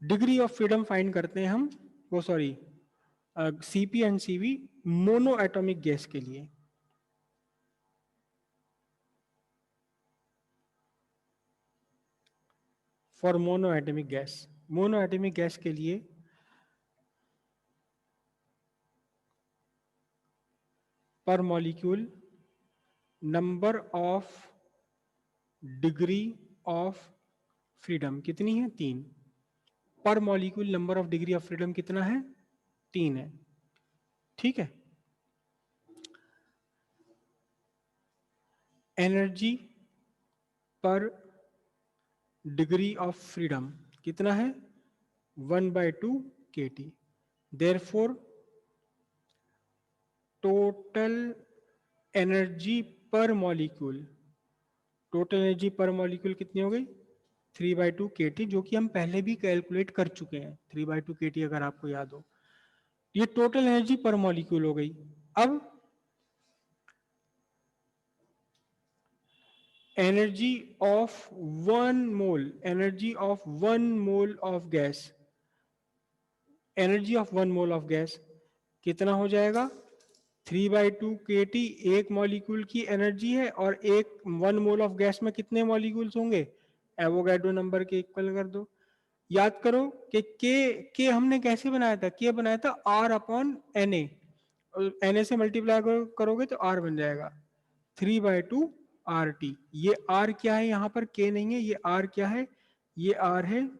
Degree of freedom find करते हैं हम, वो sorry CP and CV mono atomic gas के लिए। For mono atomic gas, mono atomic gas के लिए पर molecule number of degree of freedom कितनी है? 3। पर molecule number of degree of freedom कितना है? 3 है। ठीक है। एनर्जी पर डिग्री ऑफ फ्रीडम कितना है? 1/2 kT। देयरफॉर टोटल एनर्जी पर मॉलिक्यूल, टोटल एनर्जी पर मॉलिक्यूल कितनी हो गई? 3/2 kT, जो कि हम पहले भी कैलकुलेट कर चुके हैं। 3/2 kT अगर आपको याद हो, ये टोटल एनर्जी पर मॉलिक्यूल हो गई। अब energy of 1 mole, energy of 1 mole of gas, energy of 1 mole of gas कितना हो जाएगा? 3/2 kT एक मॉलिक्यूल की एनर्जी है, और एक 1 मोल ऑफ गैस में कितने मॉलिक्यूल्स होंगे? एवोगैड्रो नंबर के इक्वल कर दो। याद करो कि के हमने कैसे बनाया था? के बनाया था R अपॉन Na, Na से मल्टीप्लाई करोगे तो R बन जाएगा 3/2 RT। ये R क्या है? यहां पर K नहीं है, ये R क्या है? ये R है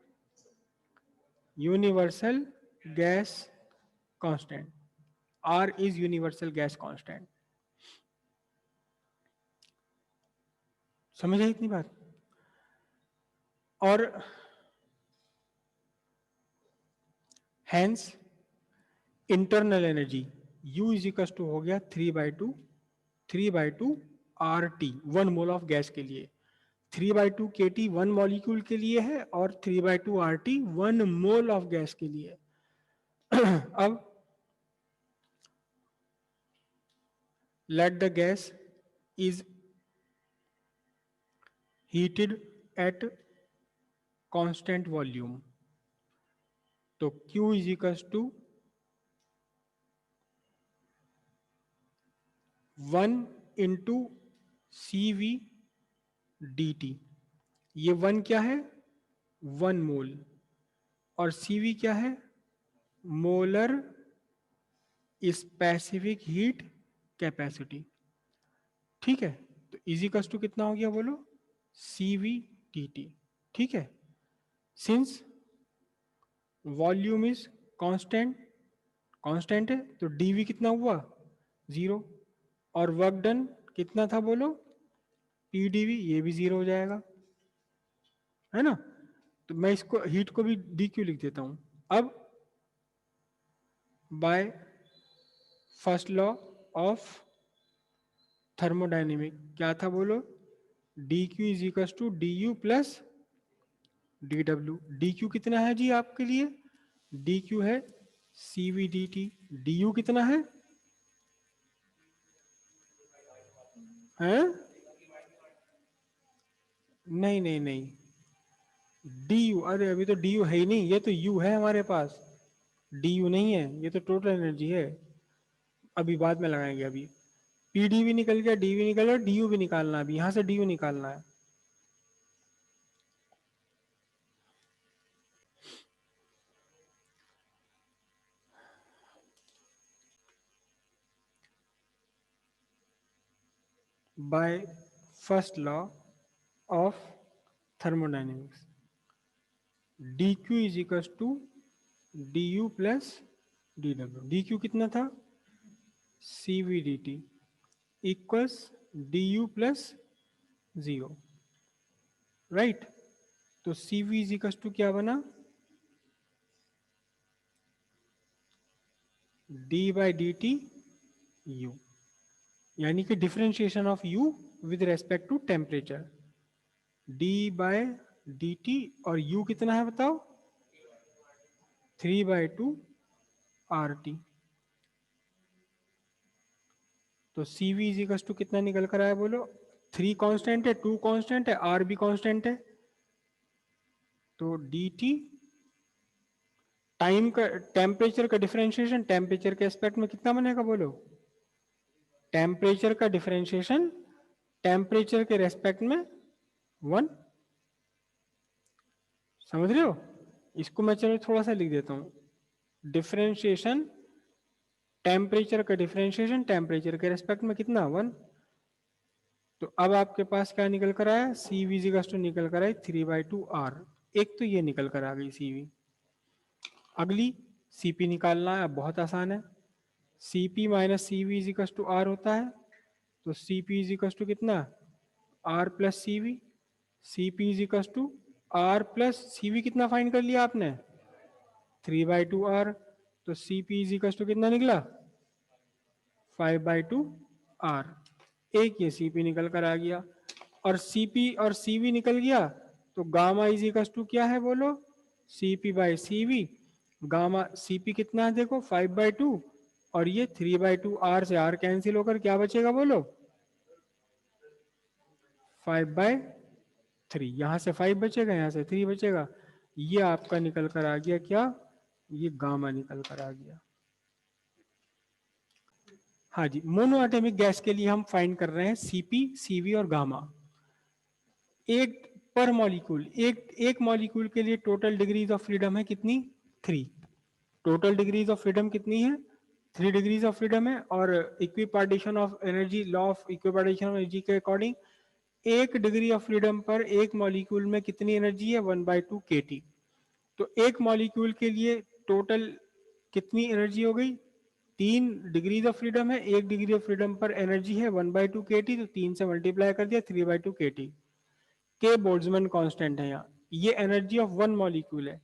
universal gas constant. R is universal gas constant. समझ आई इतनी बात? और hence internal energy U is equal to हो गया 3/2 RT 1 मोल ऑफ गैस के लिए। 3/2 kT 1 मॉलिक्यूल के लिए है, और 3/2 RT 1 मोल ऑफ गैस के लिए। अब let the gas is heated at constant volume, तो Q is equals to 1 into CV dt। ये 1 क्या है? 1 मोल, और CV क्या है? Molar specific heat capacity. ठीक है, तो इजिकल्स टू कितना हो गया बोलो? CV dt। ठीक है, since volume is constant, constant है तो dV कितना हुआ? 0। और वर्क डन कितना था बोलो? PdV, ये भी 0 हो जाएगा, है ना? तो मैं इसको हीट को भी dQ लिख देता हूं। अब by first law of thermodynamic क्या था बोलो? dQ is equal to du plus dW। dQ कितना है जी आपके लिए? dQ है CV dt। du कितना है? हैं? नहीं नहीं नहीं, du, अरे अभी तो du है ही नहीं, ये तो u है हमारे पास, du नहीं है, ये तो टोटल एनर्जी है। अभी बाद में लगाएंगे। अभी pd भी निकल गया, dv निकल गया, du भी निकालना है, अभी यहां से du निकालना है। By first law of thermodynamics dq is equal to du plus dw। dq कितना था? cv dt equals du plus 0, right? तो cv इज इक्वल टू क्या बना? d by D T u, यानी कि differentiation of u with respect to temperature. d by d T, और u कितना है बताओ? 3/2 RT। तो CV इज इक्वल टू कितना निकल कर आया बोलो? 3 कांस्टेंट है, 2 कांस्टेंट है, R भी कांस्टेंट है, तो dt टाइम का टेम्परेचर का डिफरेंशिएशन टेम्परेचर के एस्पेक्ट में कितना बनेगा बोलो? टेम्परेचर का डिफरेंशिएशन टेम्परेचर के रेस्पेक्ट में 1। समझ रहे हो? इसको मैं चलो थोड़ा सा लिख देता हूं। डिफरेंशिएशन टेम्परेचर का डिफरेंशिएशन टेम्परेचर के रेस्पेक्ट में कितना 1। तो अब आपके पास क्या निकल कर आया? सी वी टू निकल कर आई 3/2 R। एक तो ये निकल कर आ गई सी वी। अगली सीपी निकालना है, अब बहुत आसान है। CP minus C V to R होता है, तो सीपी टू कितना? R plus C V. CP to R plus C V कितना फाइंड कर लिया आपने? 3/2 R। तो सीपी टू कितना निकला? 5/2 R। एक ये सीपी निकल कर आ गया, और सीपी और सीवी निकल गया, तो गामा टू क्या है बोलो? CP by CV. Gamma CP कितना है देखो? 5/2, और ये 3/2 R से R कैंसिल होकर क्या बचेगा बोलो? 5/3। यहां से 5 बचेगा, यहां से 3 बचेगा। ये आपका निकल कर आ गया क्या? ये गामा निकल कर आ गया। हाँ जी, मोनो एटॉमिक गैस के लिए हम फाइंड कर रहे हैं सीपी, सीवी और गामा। एक पर मॉलिक्यूल, एक मॉलिक्यूल के लिए टोटल डिग्रीज ऑफ फ्रीडम है कितनी? 3। टोटल डिग्रीज ऑफ फ्रीडम कितनी है? 3 डिग्रीज ऑफ फ्रीडम है। और equipartition of energy, law of equipartition of energy के अकॉर्डिंग एक डिग्री ऑफ फ्रीडम पर एक मॉलिक्यूल में कितनी एनर्जी है? 1/2 kT। तो एक मॉलिक्यूल के लिए टोटल कितनी एनर्जी हो गई? 3 डिग्रीज ऑफ फ्रीडम है, एक डिग्री ऑफ फ्रीडम पर एनर्जी है 1/2 kT, तो 3 से मल्टीप्लाई कर दिया 3/2 kT। के बोल्ट्जमैन कांस्टेंट है यहाँ। ये एनर्जी ऑफ वन मॉलिक्यूल है।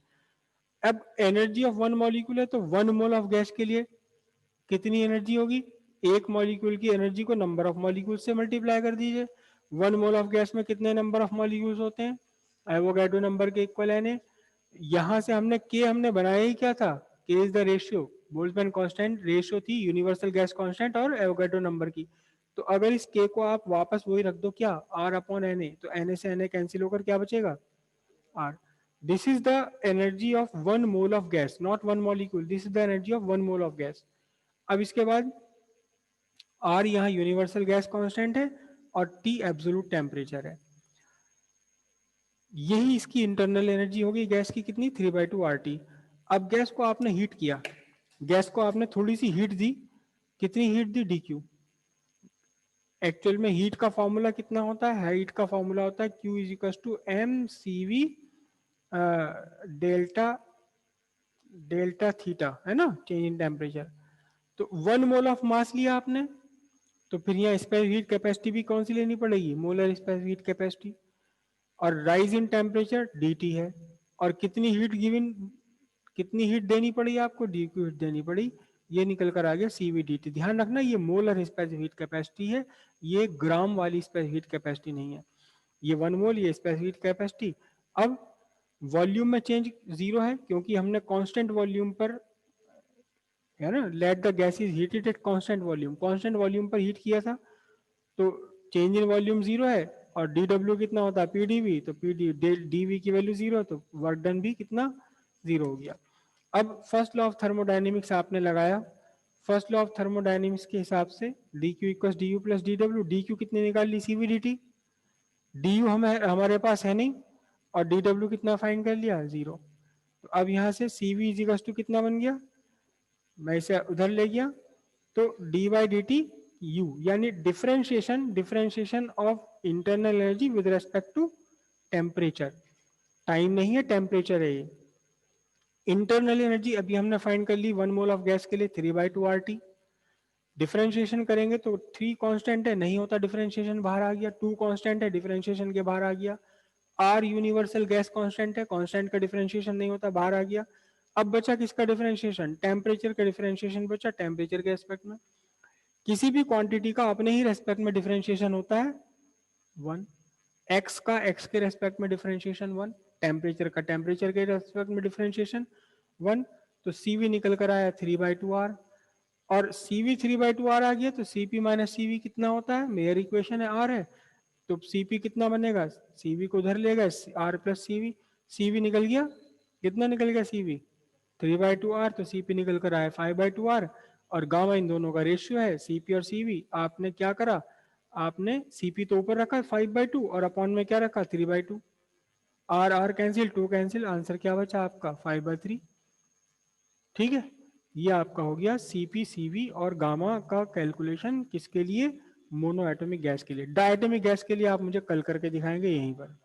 अब एनर्जी ऑफ वन मॉलिक्यूल है, तो 1 मोल ऑफ गैस के लिए कितनी एनर्जी होगी? एक मॉलिक्यूल की एनर्जी को नंबर ऑफ मॉलिक्यूल से मल्टीप्लाई कर दीजिए। 1 मोल ऑफ गैस में कितने नंबर ऑफ मॉलिक्यूल्स होते हैं? एवोगैड्रो नंबर के इक्वल है। यहां से हमने के हमने बनाया ही क्या था? के is the ratio, Boltzmann constant ratio थी यूनिवर्सल गैस कांस्टेंट और एवोगैड्रो नंबर की। तो अगर इस के को आप वापस वही रख दो क्या? आर अपॉन एन ए, तो एन ए से एन ए कैंसिल होकर क्या बचेगा? R. This is the energy of 1 mole of gas, not 1 molecule, this is the energy of 1 mole of gas. अब इसके बाद आर यहाँ यूनिवर्सल गैस कांस्टेंट है और टी एब्सोल्यूट टेम्परेचर है। यही इसकी इंटरनल एनर्जी होगी गैस की कितनी? 3/2 RT। अब गैस को आपने हीट किया, गैस को आपने थोड़ी सी हीट दी। कितनी हीट दी? DQ। एक्चुअल में हीट का फॉर्मूला कितना होता है? हीट का फॉर्मूला होता है Q is equal to mCV delta delta theta, है ना, चेंज इन टेम्परेचर। तो 1 मोल ऑफ मास लिया आपने, तो फिर यहाँ स्पेसिफिक हीट कैपेसिटी भी कौन सी लेनी पड़ेगी? Molar specific heat capacity. और राइज इन टेम्परेचर DT है। और कितनी हीट गिवन, कितनी हीट देनी पड़ी आपको? DQ हीट देनी पड़ी। ये निकल कर आ गया CVDT। ध्यान रखना ये मोलर स्पेसिफिक हीट कैपेसिटी है, ये ग्राम वाली स्पेसिफिक हीट कैपेसिटी नहीं है। ये 1 मोल, ये स्पेसिफिक हीट कैपेसिटी। अब वॉल्यूम में चेंज जीरो है, क्योंकि हमने कांस्टेंट वॉल्यूम पर, है ना, let the gas is heated at constant volume, constant volume पर हीट किया था, तो चेंज इन वॉल्यूम जीरो है। और dW कितना होता है? PdV। तो dV की वैल्यू जीरो है, तो वर्क डन भी कितना? जीरो हो गया। अब फर्स्ट लॉ ऑफ थर्मोडायनेमिक्स आपने लगाया। फर्स्ट लॉ ऑफ थर्मोडायनेमिक्स के हिसाब से dQ equal du plus dW। dQ कितने निकाल ली? CVDT। du हमारे पास है नहीं, और dW कितना फाइंड कर लिया? जीरो। तो अब यहाँ से CV इजिकल्स टू कितना बन गया? मैं इसे उधर ले गया, तो D by D T U, यानी differentiation, differentiation of internal energy with respect to temperature. Time नहीं है, टेम्परेचर है ये। इंटरनल एनर्जी अभी हमने फाइंड कर ली 1 मोल ऑफ गैस के लिए 3/2 RT। डिफरेंशिएशन करेंगे तो 3 कांस्टेंट है, नहीं होता डिफरेंशिएशन, बाहर आ गया। 2 कांस्टेंट है, डिफरेंशिएशन के बाहर आ गया। R यूनिवर्सल गैस कांस्टेंट है, कांस्टेंट का डिफरेंशिएशन नहीं होता, बाहर आ गया। अब बचा किसका डिफरेंशिएशन? टेम्परेचर का डिफरेंशिएशन बचा, टेम्परेचर के एस्पेक्ट में। किसी भी क्वांटिटी का अपने ही रेस्पेक्ट में डिफरेंशिएशन होता है 1। एक्स का एक्स के रेस्पेक्ट में डिफरेंशिएशन 1, टेम्परेचर का टेम्परेचर के रेस्पेक्ट में डिफरेंशिएशन 1। तो CV निकल कर आया 3/2 R। और CV 3/2 R आ गया, तो CP माइनस CV कितना होता है? मेयर इक्वेशन है R है, तो CP कितना बनेगा? CV को उधर लेगा, R प्लस CV। CV निकल गया, कितना निकल गया? CV 3/2 आर, तो सीपी निकल कर आया 5/2 आर, और गामा इन दोनों का रेशियो है सीपी और सीवी। आपने क्या करा, आपने सीपी तो ऊपर रखा 5/2 और अपॉन में क्या रखा 3/2। R R cancel, two cancel, answer क्या बचा आपका 5/3। ठीक है, ये आपका हो गया सीपी सीवी और गामा का कैलकुलेशन किसके लिए, मोनो एटॉमिक गैस के लिए। डायटोमिक गैस के लिए आप मुझे कल करके दिखाएंगे यहीं पर।